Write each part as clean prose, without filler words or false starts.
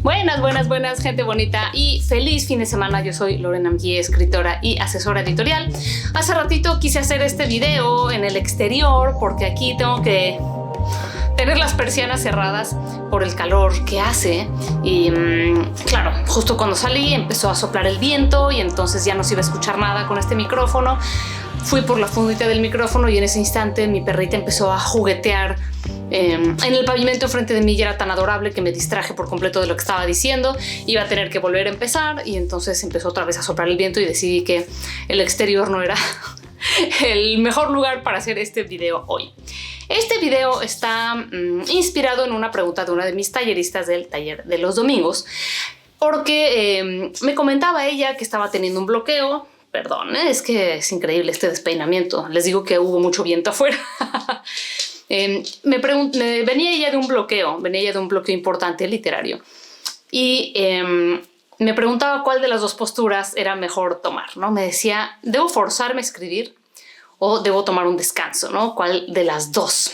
Buenas, buenas, buenas, gente bonita y feliz fin de semana. Yo soy Lorena Mejía, escritora y asesora editorial. Hace ratito quise hacer este video en el exterior porque aquí tengo que tener las persianas cerradas por el calor que hace y claro, justo cuando salí empezó a soplar el viento y entonces ya no se iba a escuchar nada con este micrófono. Fui por la fundita del micrófono y en ese instante mi perrita empezó a juguetear en el pavimento enfrente de mí y era tan adorable que me distraje por completo de lo que estaba diciendo. Iba a tener que volver a empezar y entonces empezó otra vez a soplar el viento y decidí que el exterior no era el mejor lugar para hacer este video hoy. Este video está inspirado en una pregunta de una de mis talleristas del taller de los domingos porque me comentaba ella que estaba teniendo un bloqueo. Perdón, es que es increíble este despeinamiento. Les digo que hubo mucho viento afuera. Venía ella de un bloqueo, importante literario. Y me preguntaba cuál de las dos posturas era mejor tomar, ¿no? Me decía, ¿debo forzarme a escribir o debo tomar un descanso, ¿no? ¿Cuál de las dos?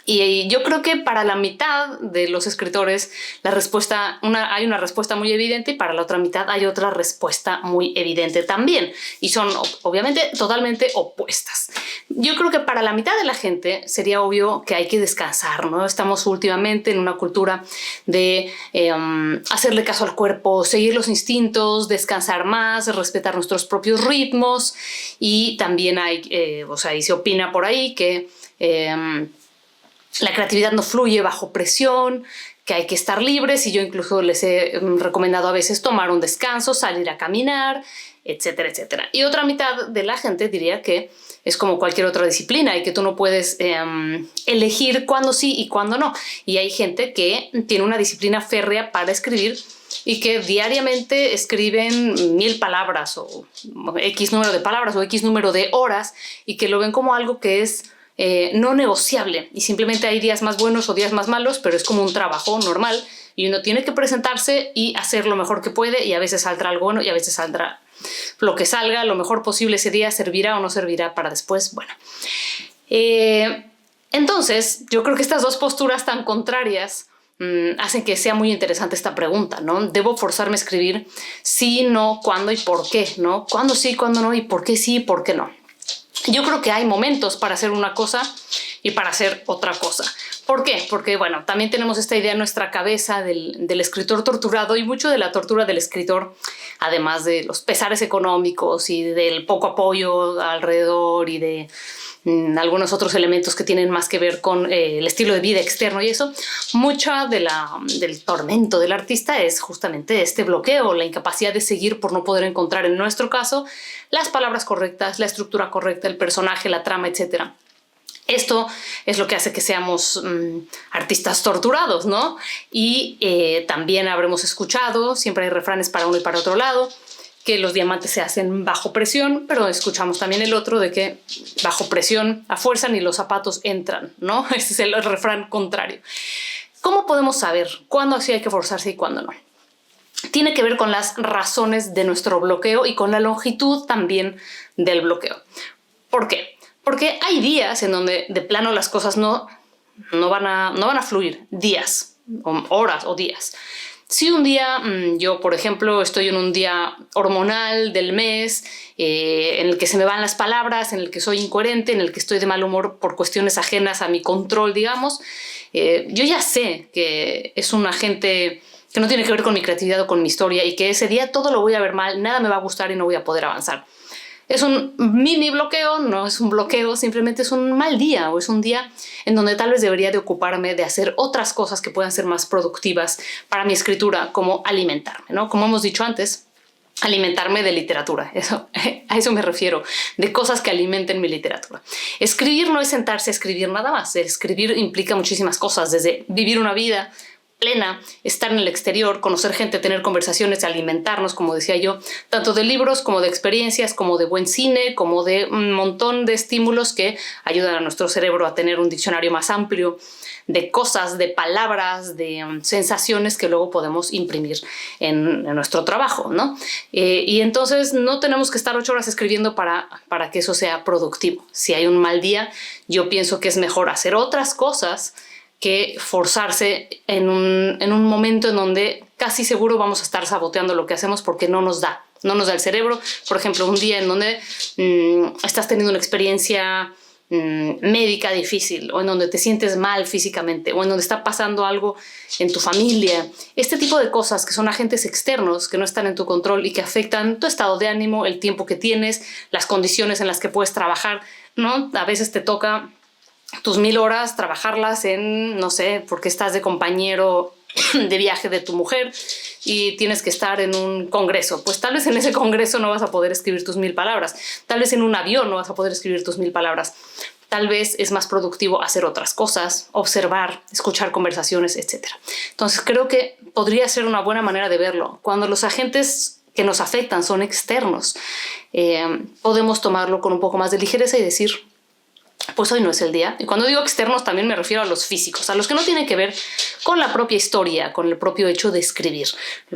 Y yo creo que para la mitad de los escritores hay una respuesta muy evidente y para la otra mitad hay otra respuesta muy evidente también. Y son obviamente totalmente opuestas. Yo creo que para la mitad de la gente sería obvio que hay que descansar, ¿no? Estamos últimamente en una cultura de hacerle caso al cuerpo, seguir los instintos, descansar más, respetar nuestros propios ritmos y también y se opina por ahí que la creatividad no fluye bajo presión, que hay que estar libres y yo incluso les he recomendado a veces tomar un descanso, salir a caminar, etcétera, etcétera. Y otra mitad de la gente diría que es como cualquier otra disciplina y que tú no puedes elegir cuándo sí y cuándo no. Y hay gente que tiene una disciplina férrea para escribir y que diariamente escriben 1000 palabras o X número de palabras o X número de horas y que lo ven como algo que es no negociable y simplemente hay días más buenos o días más malos, pero es como un trabajo normal y uno tiene que presentarse y hacer lo mejor que puede y a veces saldrá algo bueno y a veces saldrá lo que salga, lo mejor posible ese día servirá o no servirá para después. Bueno, entonces yo creo que estas dos posturas tan contrarias hacen que sea muy interesante esta pregunta, ¿no? ¿Debo forzarme a escribir? Sí, no, cuándo y por qué, ¿no? ¿Cuándo sí, cuándo no y por qué sí y por qué no? Yo creo que hay momentos para hacer una cosa y para hacer otra cosa. ¿Por qué? Porque, bueno, también tenemos esta idea en nuestra cabeza del escritor torturado y mucho de la tortura del escritor, además de los pesares económicos y del poco apoyo alrededor y de algunos otros elementos que tienen más que ver con el estilo de vida externo y eso, mucha del tormento del artista es justamente este bloqueo, la incapacidad de seguir por no poder encontrar, en nuestro caso, las palabras correctas, la estructura correcta, el personaje, la trama, etc. Esto es lo que hace que seamos artistas torturados, ¿no? Y también habremos escuchado, siempre hay refranes para uno y para otro lado, que los diamantes se hacen bajo presión, pero escuchamos también el otro de que bajo presión a fuerza ni los zapatos entran, ¿no? Ese es el refrán contrario. ¿Cómo podemos saber cuándo sí hay que forzarse y cuándo no? Tiene que ver con las razones de nuestro bloqueo y con la longitud también del bloqueo. ¿Por qué? Porque hay días en donde de plano las cosas no van a fluir, días, o horas o días. Si un día yo, por ejemplo, estoy en un día hormonal del mes en el que se me van las palabras, en el que soy incoherente, en el que estoy de mal humor por cuestiones ajenas a mi control, digamos, yo ya sé que es un agente que no tiene que ver con mi creatividad o con mi historia y que ese día todo lo voy a ver mal, nada me va a gustar y no voy a poder avanzar. Es un mini bloqueo, no es un bloqueo, simplemente es un mal día o es un día en donde tal vez debería de ocuparme de hacer otras cosas que puedan ser más productivas para mi escritura, como alimentarme, ¿no? Como hemos dicho antes, alimentarme de literatura, a eso me refiero, de cosas que alimenten mi literatura. Escribir no es sentarse a escribir nada más, escribir implica muchísimas cosas, desde vivir una vida plena, estar en el exterior, conocer gente, tener conversaciones, alimentarnos, como decía yo, tanto de libros como de experiencias, como de buen cine, como de un montón de estímulos que ayudan a nuestro cerebro a tener un diccionario más amplio de cosas, de palabras, de sensaciones que luego podemos imprimir en nuestro trabajo, ¿no? Y entonces no tenemos que estar 8 horas escribiendo para que eso sea productivo. Si hay un mal día, yo pienso que es mejor hacer otras cosas que forzarse en un momento en donde casi seguro vamos a estar saboteando lo que hacemos porque no nos da el cerebro. Por ejemplo, un día en donde estás teniendo una experiencia médica difícil, o en donde te sientes mal físicamente, o en donde está pasando algo en tu familia. Este tipo de cosas que son agentes externos que no están en tu control y que afectan tu estado de ánimo, el tiempo que tienes, las condiciones en las que puedes trabajar, ¿no? A veces te toca tus 1000 horas trabajarlas en, no sé, porque estás de compañero de viaje de tu mujer y tienes que estar en un congreso. Pues tal vez en ese congreso no vas a poder escribir tus 1000 palabras. Tal vez en un avión no vas a poder escribir tus 1000 palabras. Tal vez es más productivo hacer otras cosas, observar, escuchar conversaciones, etc. Entonces creo que podría ser una buena manera de verlo. Cuando los agentes que nos afectan son externos, podemos tomarlo con un poco más de ligereza y decir, pues hoy no es el día. Y cuando digo externos también me refiero a los físicos, a los que no tienen que ver con la propia historia, con el propio hecho de escribir.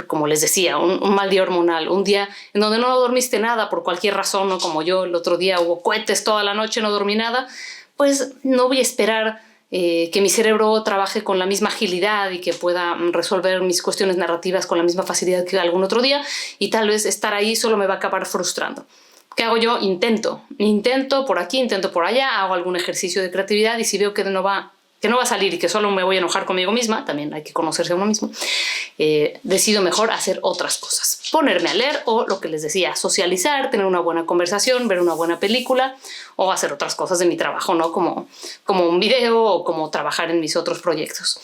Como les decía, un mal día hormonal, un día en donde no dormiste nada por cualquier razón, no como yo, el otro día hubo cohetes toda la noche, no dormí nada, pues no voy a esperar que mi cerebro trabaje con la misma agilidad y que pueda resolver mis cuestiones narrativas con la misma facilidad que algún otro día, y tal vez estar ahí solo me va a acabar frustrando. ¿Qué hago yo? Intento por aquí, intento por allá, hago algún ejercicio de creatividad, y si veo que no va a salir y que solo me voy a enojar conmigo misma, también hay que conocerse a uno mismo, decido mejor hacer otras cosas. Ponerme a leer o, lo que les decía, socializar, tener una buena conversación, ver una buena película o hacer otras cosas de mi trabajo, ¿no? Como un video o como trabajar en mis otros proyectos.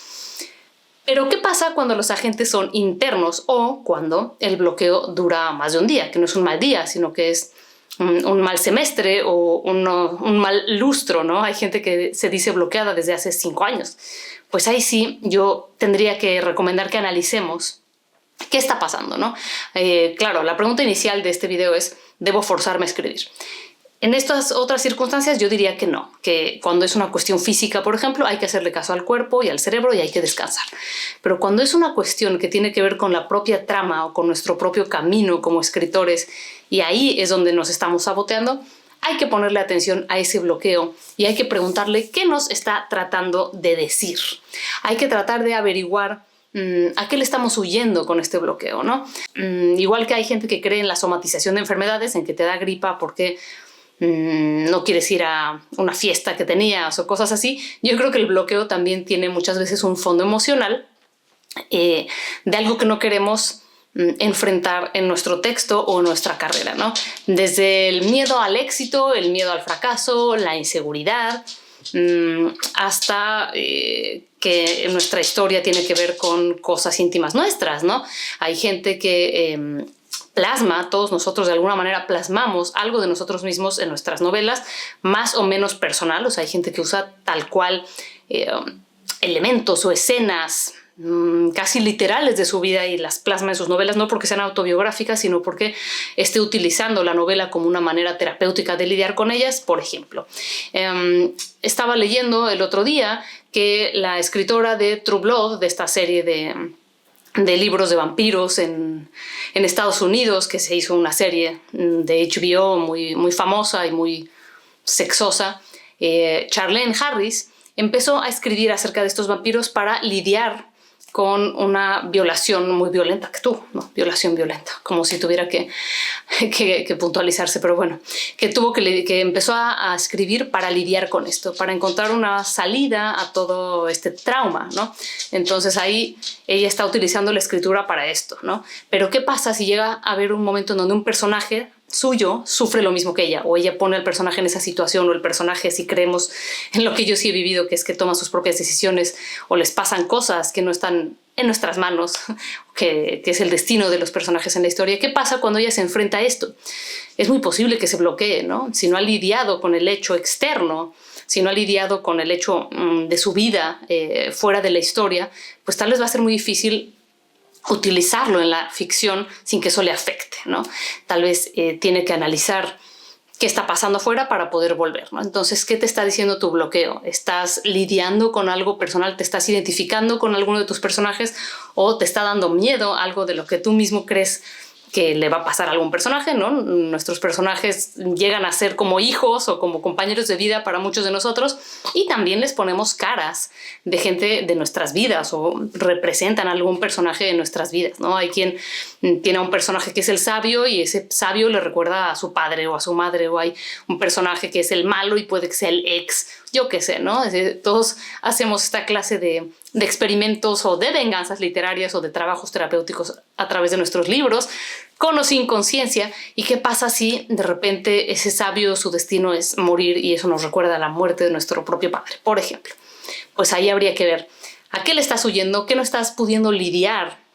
Pero ¿qué pasa cuando los agentes son internos o cuando el bloqueo dura más de un día? Que no es un mal día, sino que es un mal semestre o un mal lustro, ¿no? Hay gente que se dice bloqueada desde hace 5 años. Pues ahí sí yo tendría que recomendar que analicemos qué está pasando, ¿no? Claro, la pregunta inicial de este video es, ¿debo forzarme a escribir? En estas otras circunstancias yo diría que no, que cuando es una cuestión física, por ejemplo, hay que hacerle caso al cuerpo y al cerebro y hay que descansar. Pero cuando es una cuestión que tiene que ver con la propia trama o con nuestro propio camino como escritores, y ahí es donde nos estamos saboteando, hay que ponerle atención a ese bloqueo y hay que preguntarle qué nos está tratando de decir. Hay que tratar de averiguar a qué le estamos huyendo con este bloqueo, ¿no? Igual que hay gente que cree en la somatización de enfermedades, en que te da gripa porque no quieres ir a una fiesta que tenías o cosas así, yo creo que el bloqueo también tiene muchas veces un fondo emocional de algo que no queremos enfrentar en nuestro texto o en nuestra carrera, ¿no? Desde el miedo al éxito, el miedo al fracaso, la inseguridad, hasta que nuestra historia tiene que ver con cosas íntimas nuestras, ¿no? Hay gente que plasma, todos nosotros de alguna manera plasmamos algo de nosotros mismos en nuestras novelas, más o menos personal. O sea, hay gente que usa tal cual elementos o escenas casi literales de su vida y las plasma en sus novelas, no porque sean autobiográficas, sino porque esté utilizando la novela como una manera terapéutica de lidiar con ellas. Por ejemplo, estaba leyendo el otro día que la escritora de True Blood, de esta serie de libros de vampiros en Estados Unidos, que se hizo una serie de HBO muy famosa y muy sexosa, Charlaine Harris empezó a escribir acerca de estos vampiros para lidiar con una violación muy violenta que tuvo, ¿no? Violación violenta, como si tuviera que puntualizarse, pero bueno, que empezó a escribir para lidiar con esto, para encontrar una salida a todo este trauma, ¿no? Entonces ahí ella está utilizando la escritura para esto, ¿no? Pero ¿qué pasa si llega a haber un momento en donde un personaje suyo sufre lo mismo que ella, o ella pone al personaje en esa situación, o el personaje, si creemos en lo que yo sí he vivido, que es que toma sus propias decisiones o les pasan cosas que no están en nuestras manos, que es el destino de los personajes en la historia? ¿Qué pasa cuando ella se enfrenta a esto? Es muy posible que se bloquee, ¿no? Si no ha lidiado con el hecho externo, si no ha lidiado con el hecho de su vida fuera de la historia, pues tal vez va a ser muy difícil utilizarlo en la ficción sin que eso le afecte, ¿no? Tal vez tiene que analizar qué está pasando afuera para poder volver, ¿no? Entonces, ¿qué te está diciendo tu bloqueo? ¿Estás lidiando con algo personal? ¿Te estás identificando con alguno de tus personajes? ¿O te está dando miedo algo de lo que tú mismo crees que le va a pasar a algún personaje, ¿no? Nuestros personajes llegan a ser como hijos o como compañeros de vida para muchos de nosotros, y también les ponemos caras de gente de nuestras vidas o representan a algún personaje de nuestras vidas, ¿no? Hay quien tiene a un personaje que es el sabio y ese sabio le recuerda a su padre o a su madre, o hay un personaje que es el malo y puede que sea el ex, yo qué sé, ¿no? Es decir, todos hacemos esta clase de experimentos o de venganzas literarias o de trabajos terapéuticos a través de nuestros libros, con o sin conciencia. ¿Y qué pasa si de repente ese sabio, su destino es morir y eso nos recuerda a la muerte de nuestro propio padre, por ejemplo? Pues ahí habría que ver a qué le estás huyendo, qué no estás pudiendo lidiar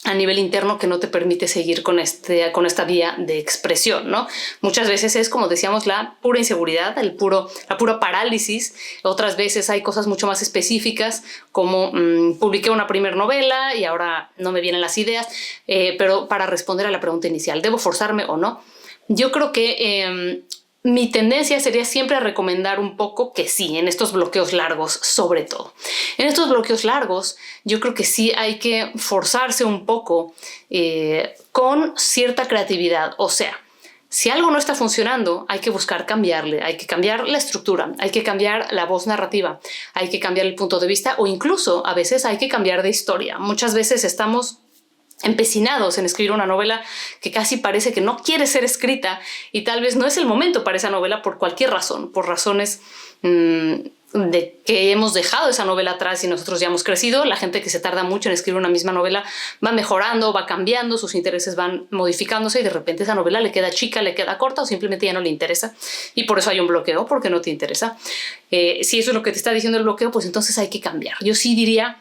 a nivel interno que no te permite seguir con esta vía de expresión, ¿no? Muchas veces es, como decíamos, la pura inseguridad, la pura parálisis. Otras veces hay cosas mucho más específicas, como publiqué una primera novela y ahora no me vienen las ideas, pero para responder a la pregunta inicial, ¿debo forzarme o no? Yo creo que mi tendencia sería siempre a recomendar un poco que sí, en estos bloqueos largos sobre todo. En estos bloqueos largos yo creo que sí hay que forzarse un poco con cierta creatividad. O sea, si algo no está funcionando, hay que buscar cambiarle, hay que cambiar la estructura, hay que cambiar la voz narrativa, hay que cambiar el punto de vista o incluso a veces hay que cambiar de historia. Muchas veces estamos empecinados en escribir una novela que casi parece que no quiere ser escrita y tal vez no es el momento para esa novela por cualquier razón, por razones de que hemos dejado esa novela atrás y nosotros ya hemos crecido. La gente que se tarda mucho en escribir una misma novela va mejorando, va cambiando, sus intereses van modificándose y de repente esa novela le queda chica, le queda corta o simplemente ya no le interesa y por eso hay un bloqueo, porque no te interesa. Si eso es lo que te está diciendo el bloqueo, pues entonces hay que cambiar. Yo sí diría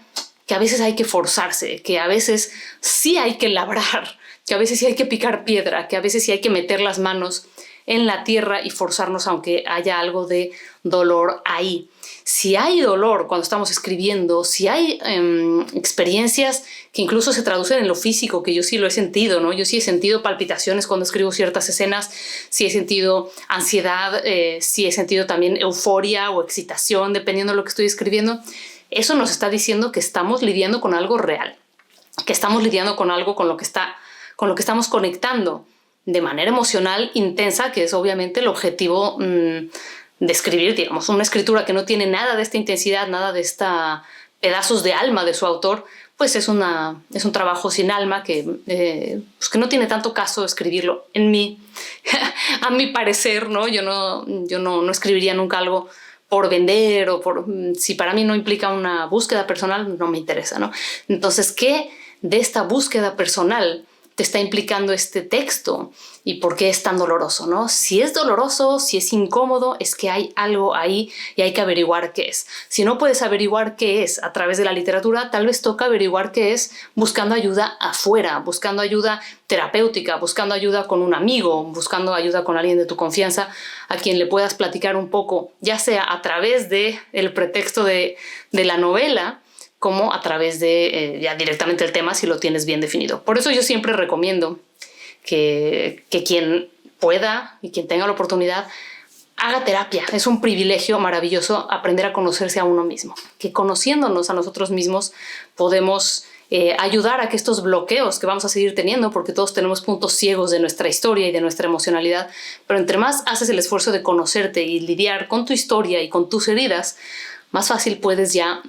que a veces hay que forzarse, que a veces sí hay que labrar, que a veces sí hay que picar piedra, que a veces sí hay que meter las manos en la tierra y forzarnos aunque haya algo de dolor ahí. Si hay dolor cuando estamos escribiendo, si hay experiencias que incluso se traducen en lo físico, que yo sí lo he sentido, ¿no? Yo sí he sentido palpitaciones cuando escribo ciertas escenas, sí he sentido ansiedad, sí he sentido también euforia o excitación, dependiendo de lo que estoy escribiendo. Eso nos está diciendo que estamos lidiando con algo real, que estamos lidiando con algo con lo que estamos conectando de manera emocional intensa, que es obviamente el objetivo de escribir, digamos, una escritura que no tiene nada de esta intensidad, nada de esta pedazos de alma de su autor, pues es un trabajo sin alma que no tiene tanto caso escribirlo a mi parecer, ¿no? Yo no escribiría nunca algo por vender o si para mí no implica una búsqueda personal, no me interesa, ¿no? Entonces, ¿qué de esta búsqueda personal te está implicando este texto y por qué es tan doloroso, ¿no? Si es doloroso, si es incómodo, es que hay algo ahí y hay que averiguar qué es. Si no puedes averiguar qué es a través de la literatura, tal vez toca averiguar qué es buscando ayuda afuera, buscando ayuda terapéutica, buscando ayuda con un amigo, buscando ayuda con alguien de tu confianza a quien le puedas platicar un poco, ya sea a través del pretexto de la novela, como a través de ya directamente el tema si lo tienes bien definido. Por eso yo siempre recomiendo que quien pueda y quien tenga la oportunidad haga terapia. Es un privilegio maravilloso aprender a conocerse a uno mismo, que conociéndonos a nosotros mismos podemos ayudar a que estos bloqueos que vamos a seguir teniendo, porque todos tenemos puntos ciegos de nuestra historia y de nuestra emocionalidad, pero entre más haces el esfuerzo de conocerte y lidiar con tu historia y con tus heridas, más fácil puedes ya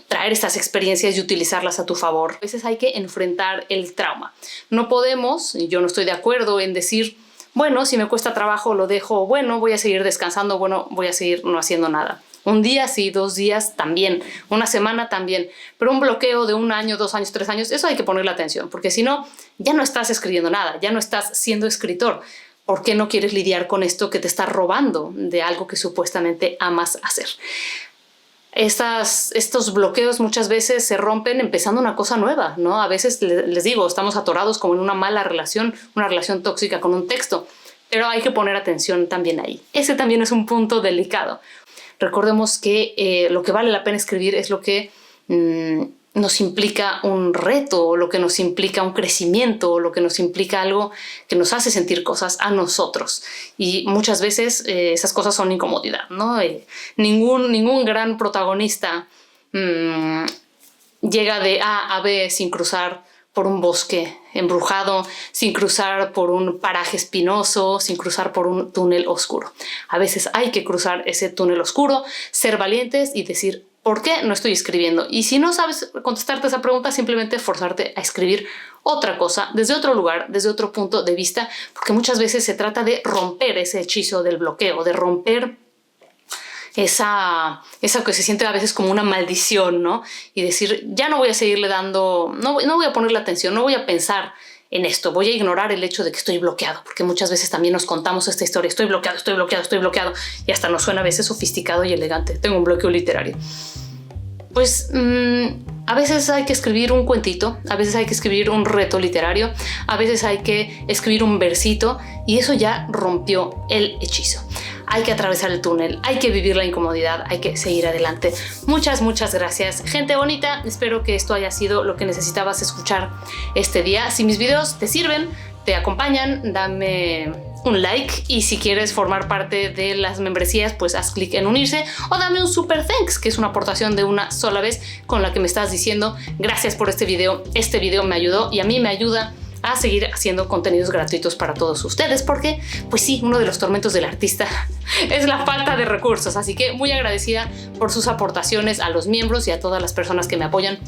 traer estas experiencias y utilizarlas a tu favor. A veces hay que enfrentar el trauma. No podemos, y yo no estoy de acuerdo en decir, bueno, si me cuesta trabajo lo dejo, bueno, voy a seguir descansando, bueno, voy a seguir no haciendo nada. Un día sí, 2 días también, una semana también, pero un bloqueo de 1 año, 2 años, 3 años, eso hay que ponerle atención, porque si no, ya no estás escribiendo nada, ya no estás siendo escritor. ¿Por qué no quieres lidiar con esto que te está robando de algo que supuestamente amas hacer? Estos bloqueos muchas veces se rompen empezando una cosa nueva, ¿no? A veces les digo, estamos atorados como en una mala relación, una relación tóxica con un texto, pero hay que poner atención también ahí. Ese también es un punto delicado. Recordemos que lo que vale la pena escribir es lo que nos implica un reto, lo que nos implica un crecimiento, lo que nos implica algo que nos hace sentir cosas a nosotros. Y muchas veces esas cosas son incomodidad, ¿no? Ningún gran protagonista llega de A a B sin cruzar por un bosque embrujado, sin cruzar por un paraje espinoso, sin cruzar por un túnel oscuro. A veces hay que cruzar ese túnel oscuro, ser valientes y decir, ¿por qué no estoy escribiendo? Y si no sabes contestarte esa pregunta, simplemente forzarte a escribir otra cosa, desde otro lugar, desde otro punto de vista, porque muchas veces se trata de romper ese hechizo del bloqueo, de romper esa que se siente a veces como una maldición, ¿no? Y decir, ya no voy a seguirle dando, no voy a ponerle atención, no voy a pensar en esto, voy a ignorar el hecho de que estoy bloqueado, porque muchas veces también nos contamos esta historia, estoy bloqueado, estoy bloqueado, estoy bloqueado, y hasta nos suena a veces sofisticado y elegante, tengo un bloqueo literario. Pues a veces hay que escribir un cuentito, a veces hay que escribir un reto literario, a veces hay que escribir un versito y eso ya rompió el hechizo. Hay que atravesar el túnel, hay que vivir la incomodidad, hay que seguir adelante. Muchas gracias. Gente bonita, espero que esto haya sido lo que necesitabas escuchar este día. Si mis videos te sirven, te acompañan, dame un like y si quieres formar parte de las membresías, pues haz clic en unirse o dame un super thanks, que es una aportación de una sola vez con la que me estás diciendo gracias por este video me ayudó y a mí me ayuda a seguir haciendo contenidos gratuitos para todos ustedes, porque pues sí, uno de los tormentos del artista es la falta de recursos, así que muy agradecida por sus aportaciones a los miembros y a todas las personas que me apoyan